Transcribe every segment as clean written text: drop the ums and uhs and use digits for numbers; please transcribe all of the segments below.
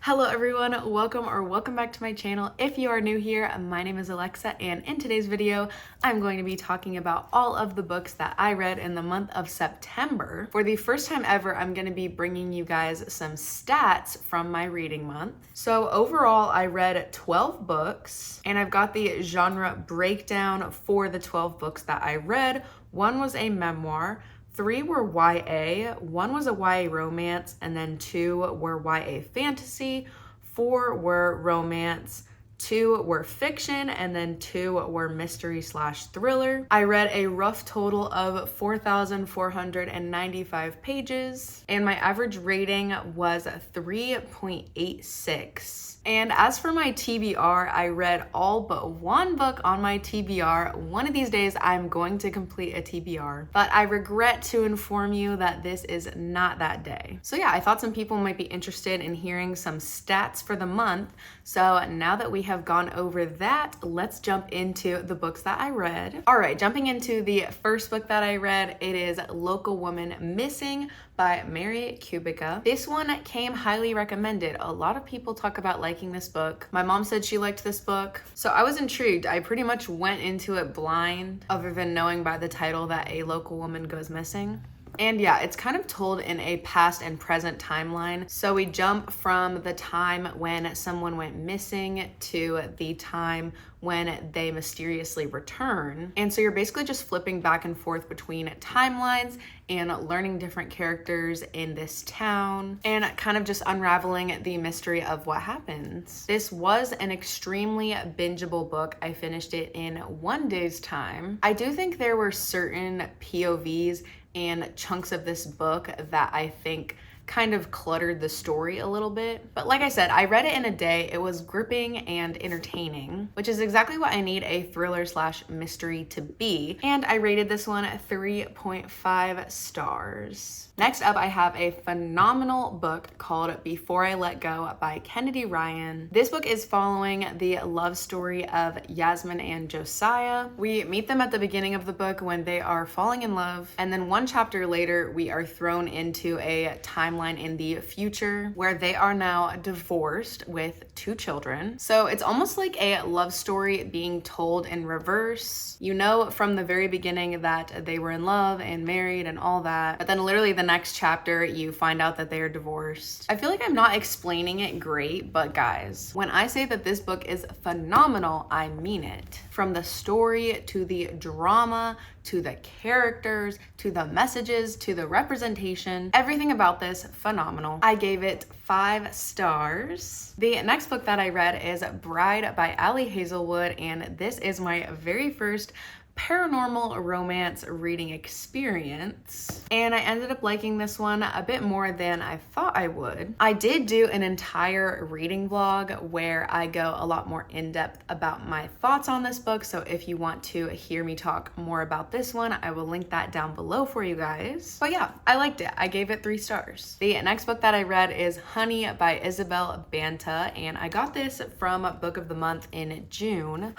Hello everyone, welcome back to my channel. If you are new here, my name is Alexa, and in today's video, I'm going to be talking about all of the books that I read in the month of September. For the first time ever, I'm going to be bringing you guys some stats from my reading month. So overall, I read 12 books, and I've got the genre breakdown for the 12 books that I read. One was a memoir, 3 were YA, 1 was a YA romance, and then 2 were YA fantasy, 4 were romance, 2 were fiction, and then 2 were mystery/thriller. I read a rough total of 4,495 pages, and my average rating was 3.86. And as for my TBR, I read all but 1 book on my TBR. One of these days, I'm going to complete a TBR, but I regret to inform you that this is not that day. So yeah, I thought some people might be interested in hearing some stats for the month. So now that we have gone over that, let's jump into the books that I read. All right, jumping into the first book that I read, it is Local Woman Missing by Margaret Kubica. This one came highly recommended. A lot of people talk about liking this book. My mom said she liked this book, so I was intrigued. I pretty much went into it blind, other than knowing by the title that a local woman goes missing. And yeah, it's kind of told in a past and present timeline. So we jump from the time when someone went missing to the time when they mysteriously return. And so you're basically just flipping back and forth between timelines and learning different characters in this town and kind of just unraveling the mystery of what happens. This was an extremely bingeable book. I finished it in 1 day's time. I do think there were certain POVs and chunks of this book that I think kind of cluttered the story a little bit. But like I said, I read it in a day. It was gripping and entertaining, which is exactly what I need a thriller/mystery to be. And I rated this one 3.5 stars. Next up, I have a phenomenal book called Before I Let Go by Kennedy Ryan. This book is following the love story of Yasmin and Josiah. We meet them at the beginning of the book when they are falling in love, and then 1 chapter later, we are thrown into a timeline in the future where they are now divorced with 2 children. So it's almost like a love story being told in reverse. You know from the very beginning that they were in love and married and all that, but then literally the next chapter you find out that they are divorced. I feel like I'm not explaining it great, but guys, when I say that this book is phenomenal, I mean it. From the story to the drama to the characters to the messages to the representation, everything about this phenomenal. I gave it 5 stars. The next book that I read is Bride by Ali Hazelwood, and this is my very first paranormal romance reading experience, and I ended up liking this one a bit more than I thought I would. I did do an entire reading vlog where I go a lot more in depth about my thoughts on this book, so if you want to hear me talk more about this one, I will link that down below for you guys. But yeah, I liked it. I gave it 3 stars. The next book that I read is Honey by Isabel Banta, and I got this from Book of the Month in June.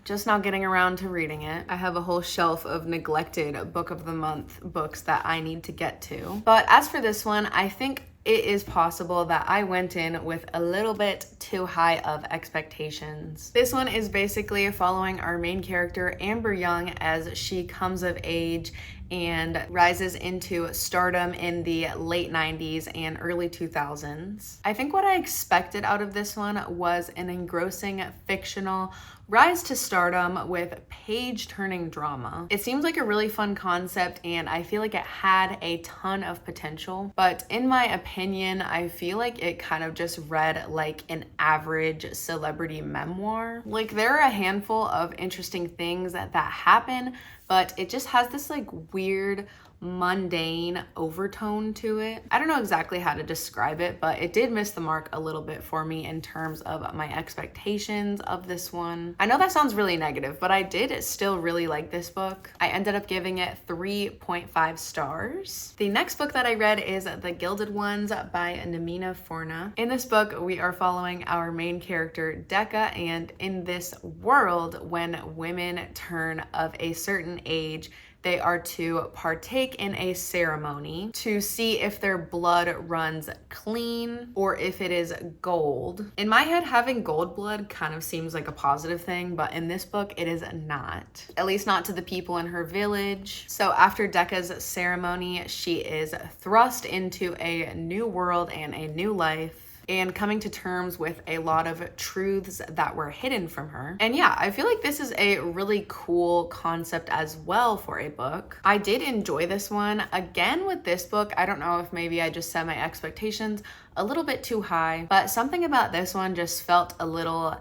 Just not getting around to reading it. I have a whole shelf of neglected Book of the Month books that I need to get to. But as for this one, I think it is possible that I went in with a little bit too high of expectations. This one is basically following our main character, Amber Young, as she comes of age and rises into stardom in the late 90s and early 2000s. I think what I expected out of this one was an engrossing fictional rise to stardom with page-turning drama. It seems like a really fun concept, and I feel like it had a ton of potential, but in my opinion, I feel like it kind of just read like an average celebrity memoir. Like, there are a handful of interesting things that happen, but it just has this like weird mundane overtone to it. I don't know exactly how to describe it, but it did miss the mark a little bit for me in terms of my expectations of this one. I know that sounds really negative, but I did still really like this book. I ended up giving it 3.5 stars. The next book that I read is The Gilded Ones by Namina Forna. In this book, we are following our main character, Decca, and in this world, when women turn of a certain age, they are to partake in a ceremony to see if their blood runs clean or if it is gold. In my head, having gold blood kind of seems like a positive thing, but in this book, it is not. At least not to the people in her village. So after Decca's ceremony, she is thrust into a new world and a new life, and coming to terms with a lot of truths that were hidden from her. And yeah, I feel like this is a really cool concept as well for a book. I did enjoy this one. Again, with this book, I don't know if maybe I just set my expectations a little bit too high, but something about this one just felt a little,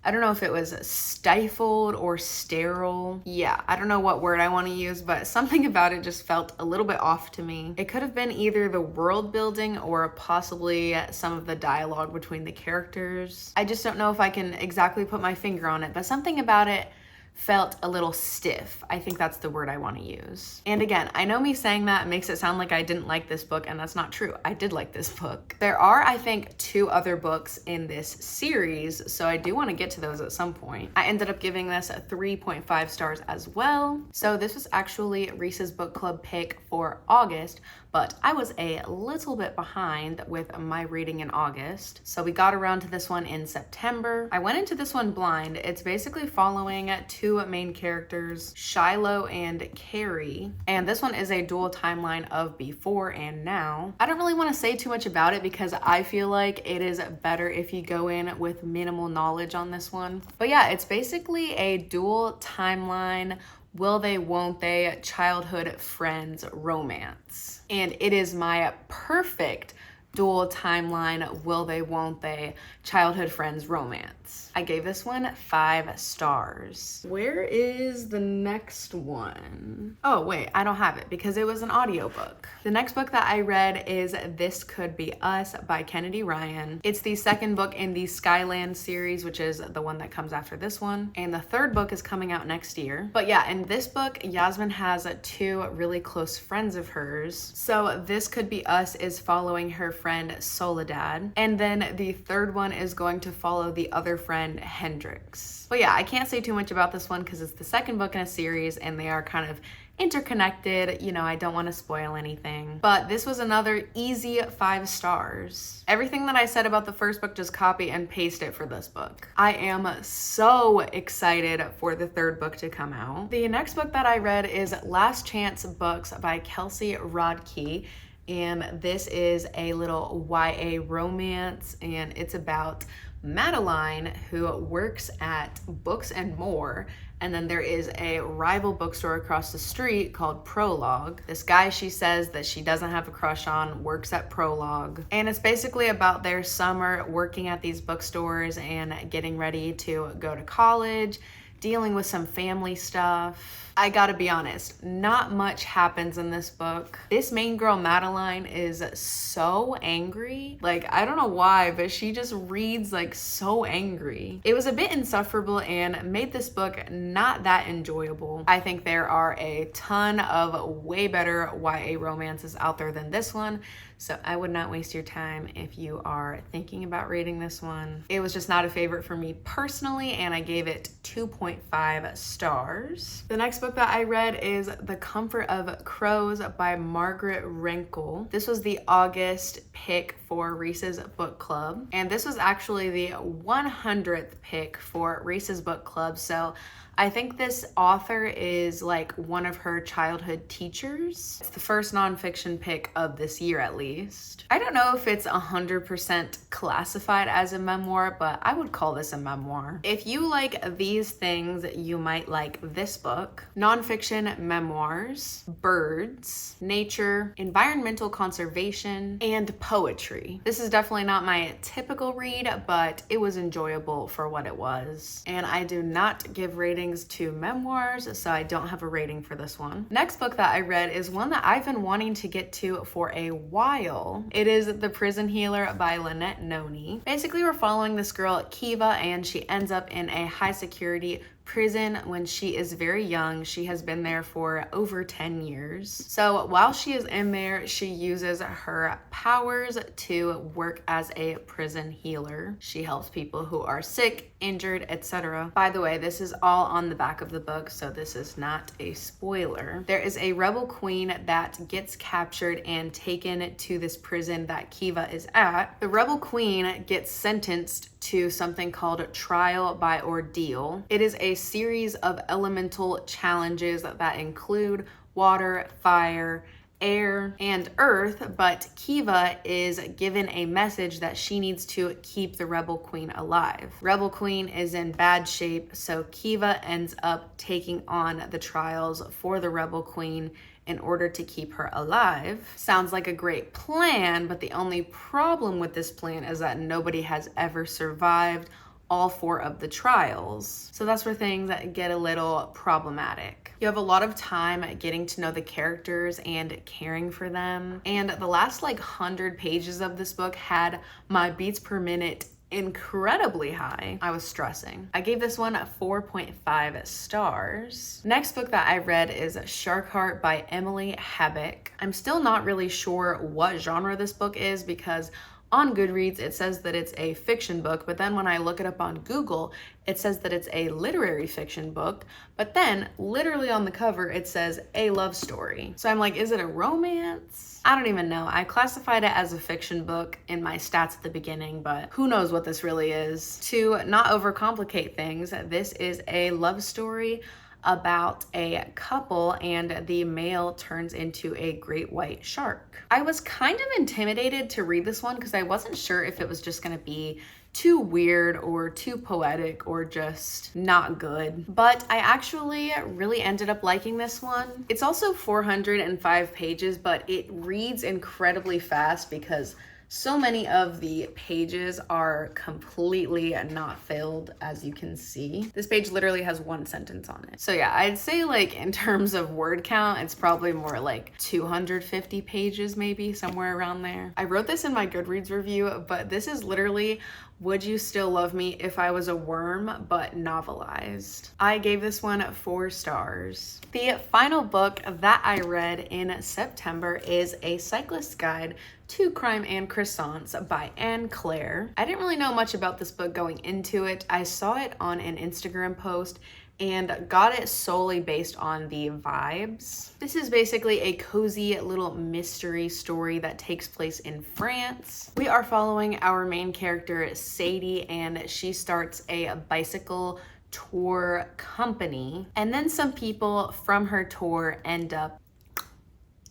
I don't know if it was stifled or sterile. Yeah, I don't know what word I want to use, but something about it just felt a little bit off to me. It could have been either the world building or possibly some of the dialogue between the characters. I just don't know if I can exactly put my finger on it, but something about it felt a little stiff. I think that's the word I want to use. And again, I know me saying that makes it sound like I didn't like this book, and that's not true. I did like this book. There are, I think, 2 other books in this series, so I do want to get to those at some point. I ended up giving this a 3.5 stars as well. So this was actually Reese's book club pick for August, but I was a little bit behind with my reading in August. So we got around to this one in September. I went into this one blind. It's basically following 2 main characters, Shiloh and Carrie. And this one is a dual timeline of before and now. I don't really want to say too much about it because I feel like it is better if you go in with minimal knowledge on this one. But yeah, it's basically a dual timeline, will they, won't they, childhood friends romance. And it is my perfect dual timeline, will they, won't they, childhood friends romance. I gave this one 5 stars. Where is the next one? Oh wait, I don't have it because it was an audiobook. The next book that I read is This Could Be Us by Kennedy Ryan. It's the second book in the Skyland series, which is the one that comes after this one. And the third book is coming out next year. But yeah, in this book, Yasmin has 2 really close friends of hers. So This Could Be Us is following her friend Soledad. And then the third one is going to follow the other friend Hendrix. But yeah, I can't say too much about this one because it's the second book in a series and they are kind of interconnected. You know, I don't want to spoil anything. But this was another easy 5 stars. Everything that I said about the first book, just copy and paste it for this book. I am so excited for the third book to come out. The next book that I read is Last Chance Books by Kelsey Rodkey. And this is a little YA romance, and it's about Madeline, who works at Books and More, and then there is a rival bookstore across the street called Prologue. This guy she says that she doesn't have a crush on works at Prologue, and it's basically about their summer working at these bookstores and getting ready to go to college, dealing with some family stuff. I gotta be honest, not much happens in this book. This main girl, Madeline, is so angry. Like, I don't know why, but she just reads like so angry. It was a bit insufferable and made this book not that enjoyable. I think there are a ton of way better YA romances out there than this one, so I would not waste your time if you are thinking about reading this one. It was just not a favorite for me personally, and I gave it 2.5 stars. The next book that I read is The Comfort of Crows by Margaret Renkl. This was the August pick for Reese's book club, and this was actually the 100th pick for Reese's book club, so I think this author is like one of her childhood teachers. It's the first nonfiction pick of this year at least. I don't know if it's 100% classified as a memoir, but I would call this a memoir. If you like these things, you might like this book. Nonfiction memoirs, birds, nature, environmental conservation, and poetry. This is definitely not my typical read, but it was enjoyable for what it was. And I do not give ratings to memoirs, so I don't have a rating for this one. Next book that I read is one that I've been wanting to get to for a while. It is The Prison Healer by Lynette Noni. Basically, we're following this girl, Kiva, and she ends up in a high security prison when she is very young. She has been there for over 10 years. So while she is in there, she uses her powers to work as a prison healer. She helps people who are sick, injured, etc. By the way, this is all on the back of the book, so this is not a spoiler. There is a rebel queen that gets captured and taken to this prison that Kiva is at. The rebel queen gets sentenced to something called trial by ordeal. It is a series of elemental challenges that include water, fire, air, and earth, but Kiva is given a message that she needs to keep the rebel queen alive. Rebel queen is in bad shape, so Kiva ends up taking on the trials for the rebel queen in order to keep her alive. Sounds like a great plan, but the only problem with this plan is that nobody has ever survived all 4 of the trials. So that's where things get a little problematic. You have a lot of time getting to know the characters and caring for them. And the last 100 pages of this book had my beats per minute incredibly high. I was stressing. I gave this one 4.5 stars. Next book that I read is Shark Heart by Emily Habeck. I'm still not really sure what genre this book is because on Goodreads, it says that it's a fiction book, but then when I look it up on Google, it says that it's a literary fiction book, but then literally on the cover, it says a love story. So I'm like, is it a romance? I don't even know. I classified it as a fiction book in my stats at the beginning, but who knows what this really is. To not overcomplicate things, this is a love story about a couple and the male turns into a great white shark. I was kind of intimidated to read this one because I wasn't sure if it was just gonna be too weird or too poetic or just not good. But I actually really ended up liking this one. It's also 405 pages, but it reads incredibly fast because so many of the pages are completely not filled, as you can see. This page literally has 1 sentence on it. So yeah, I'd say in terms of word count, it's probably more 250 pages, maybe somewhere around there. I wrote this in my Goodreads review, but this is literally Would You Still Love Me If I Was a Worm, but novelized. I gave this one 4 stars. The final book that I read in September is A Cyclist Guide to Crime and Croissants by Anne Claire. I didn't really know much about this book going into it. I saw it on an Instagram post and got it solely based on the vibes. This is basically a cozy little mystery story that takes place in France. We are following our main character, Sadie, and she starts a bicycle tour company. And then some people from her tour end up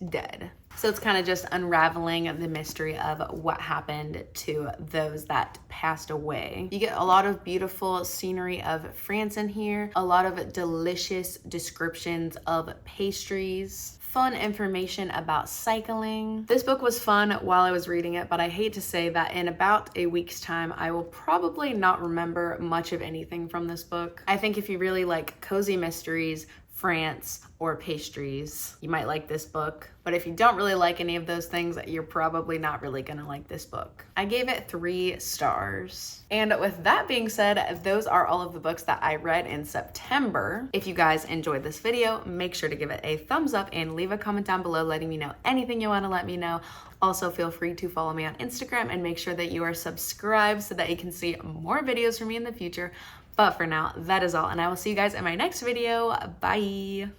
dead. So it's kind of just unraveling the mystery of what happened to those that passed away. You get a lot of beautiful scenery of France in here, a lot of delicious descriptions of pastries, fun information about cycling. This book was fun while I was reading it, but I hate to say that in about a week's time, I will probably not remember much of anything from this book. I think if you really like cozy mysteries, France, or pastries, you might like this book. But if you don't really like any of those things, you're probably not really gonna like this book. I gave it 3 stars. And with that being said, those are all of the books that I read in September. If you guys enjoyed this video, make sure to give it a thumbs up and leave a comment down below letting me know anything you wanna let me know. Also, feel free to follow me on Instagram and make sure that you are subscribed so that you can see more videos from me in the future. But for now, that is all, and I will see you guys in my next video. Bye.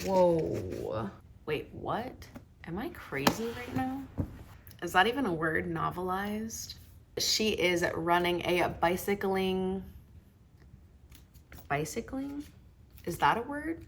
Whoa. Wait, what? Am I crazy right now? Is that even a word, novelized? She is running a bicycling? Is that a word?